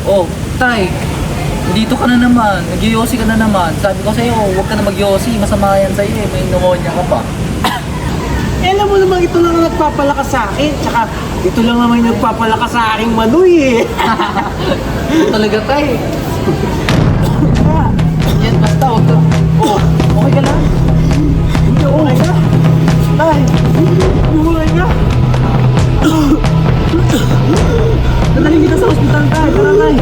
Oh, tay, dito ka na naman. Nag-yosi ka na naman. Sabi ko sa'yo, huwag ka na mag-yosi. Masama yan sa'yo eh. May pneumonia ka pa. Eh, alam mo naman, ito lang ang nagpapalakas sa akin. Tsaka, ito lang naman yung nagpapalakas sa aking manoy eh. Ito talaga, tay. Yan, basta huwag ka. Oh, okay ka lang. Hindi, okay ka. Tay, okay ka. Nanaling kita sa ospital, tay. Tara, tay.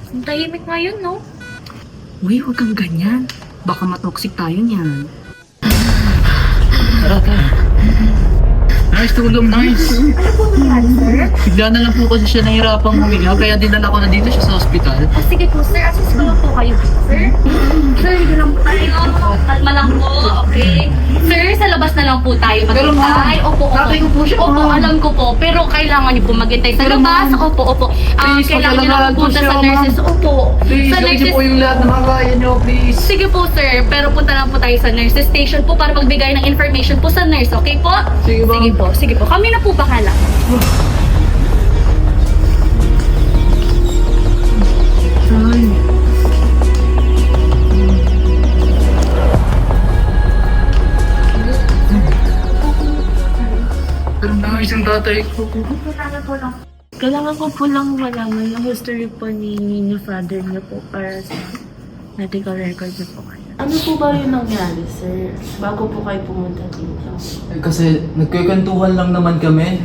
Ang tahimik ngayon, no? Uy, huwag kang ganyan. Baka matoxic tayo niyan. Tara, tay. Nice, tulong, nice. Ano po nangyari, sir? Bigla na lang po kasi siya nahirapang huminga, kaya dinala ko na dito siya sa ospital. Oh, sige po, sir. Assist ko lang po kayo, sir. Sir, hindi lang po tayo. Kalma lang po, okay? Sir, sa labas na lang po tayo Pero ma'am, maghintay. Opo, opo. tatay ko po siya, Opo, ma'am. alam ko po. Pero kailangan niyo po maghintay sa Pero labas. ma'am, Opo, opo. please, Kailangan niyo lang pagkalangalan po punta siya, sa ma'am. nurses. Opo. Please, Sa gawin niyo nurses. po yung lahat na makakaya niyo, please. Sige po, sir. Pero punta lang po tayo sa nurses station po para magbigay ng information po sa nurse. Okay po? Sige, ma'am. Sige po. Sige po. Kami na po bahala. Pero nice yung tatay ko. Kailangan ko po lang malaman yung history po ni father niyo po para sa medical record niyo po kayo. Ano po ba yung nangyari, sir? Bago po kayo pumunta dito? Eh, kasi nagkikwentuhan lang naman kami.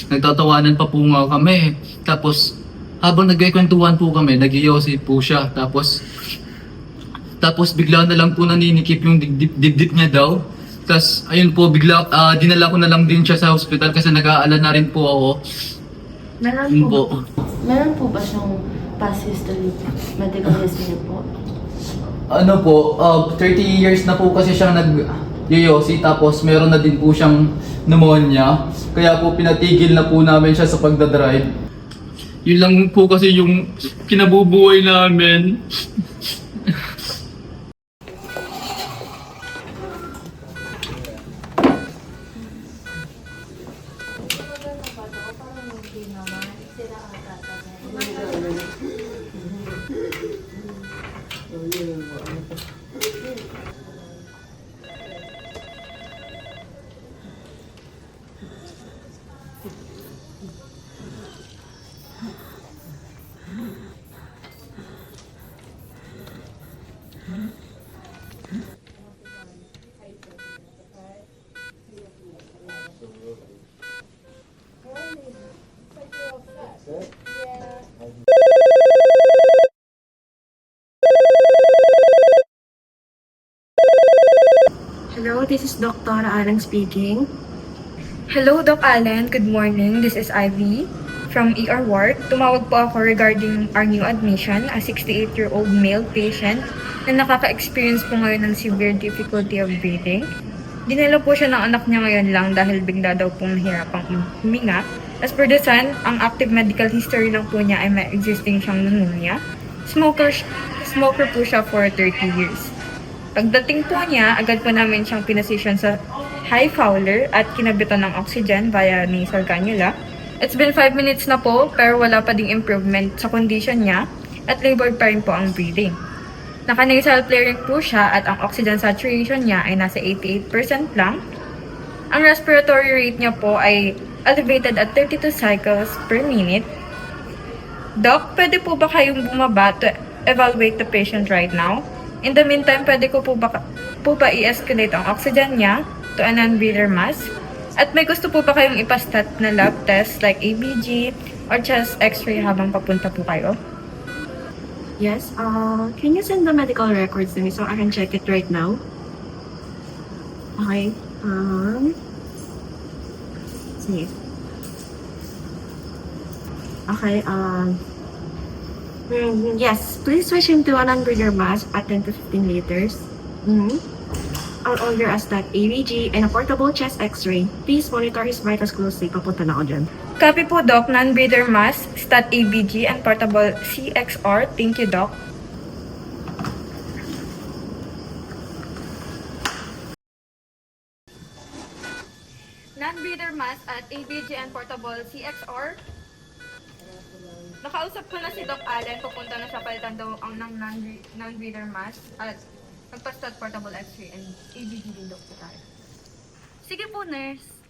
Nagtatawanan pa po nga kami. Tapos, habang nagkikwentuhan po kami, nag-iossi po siya. Tapos bigla na lang po naninikip yung dibdib niya daw. Tapos, ayun po, bigla, dinala ko na lang din siya sa hospital kasi nag-aalala na rin po ako. Meron Yun po. po. Meron po ba siyang past history, medical history po? Ano po, 30 years na po kasi siyang nag-yoyosi tapos meron na din po siyang pneumonia. Kaya po pinatigil na po namin siya sa pagdadrive. Yun lang po kasi yung kinabubuhay namin. Hello, this is Dr. Alang speaking. Hello, Doc Allen. Good morning. This is Ivy from ER Ward. Tumawag po ako regarding our new admission, a 68-year-old male patient na nakaka-experience po ngayon ng severe difficulty of breathing. Dinala po siya ng anak niya ngayon lang dahil bigla daw pong nahirapang huminga. As per the Sun, ang active medical history lang po niya ay may existing siyang pneumonia. Smoker po siya for 30 years. Pagdating po niya, agad po namin siyang pinasisyon sa high fowler at kinabitan ng oxygen via nasal cannula. It's been 5 minutes na po pero wala pa ding improvement sa condition niya at labored pa rin po ang breathing. Naka-nasal flaring po siya at ang oxygen saturation niya ay nasa 88% lang. Ang respiratory rate niya po ay elevated at 32 cycles per minute. Doc, pwede po ba kayong bumaba to evaluate the patient right now? In the meantime, pwede ko po ba i-escalate ang oxygen niya to a non-breather mask? At may gusto po ba kayong ipastat na lab test like ABG or chest x-ray habang papunta po kayo? Yes, can you send the medical records to me so I can check it right now? Okay. Sige. Okay, yes, please switch into a non-breather mask at 10 to 15 liters. I'll order a stat ABG and a portable chest x-ray. Please monitor his vitals closely. Papunta na ako dyan. Copy po, Doc. Non-breather mask, stat ABG, and portable CXR. Thank you, Doc. Non-breather mask at ABG and portable CXR. Nakausap ko na si Doc Allen. Pupunta na siya palitan daw ang non-breather mask at magpa-stat portable X-ray and ABG din, Doc, tayo. Sige po, nurse.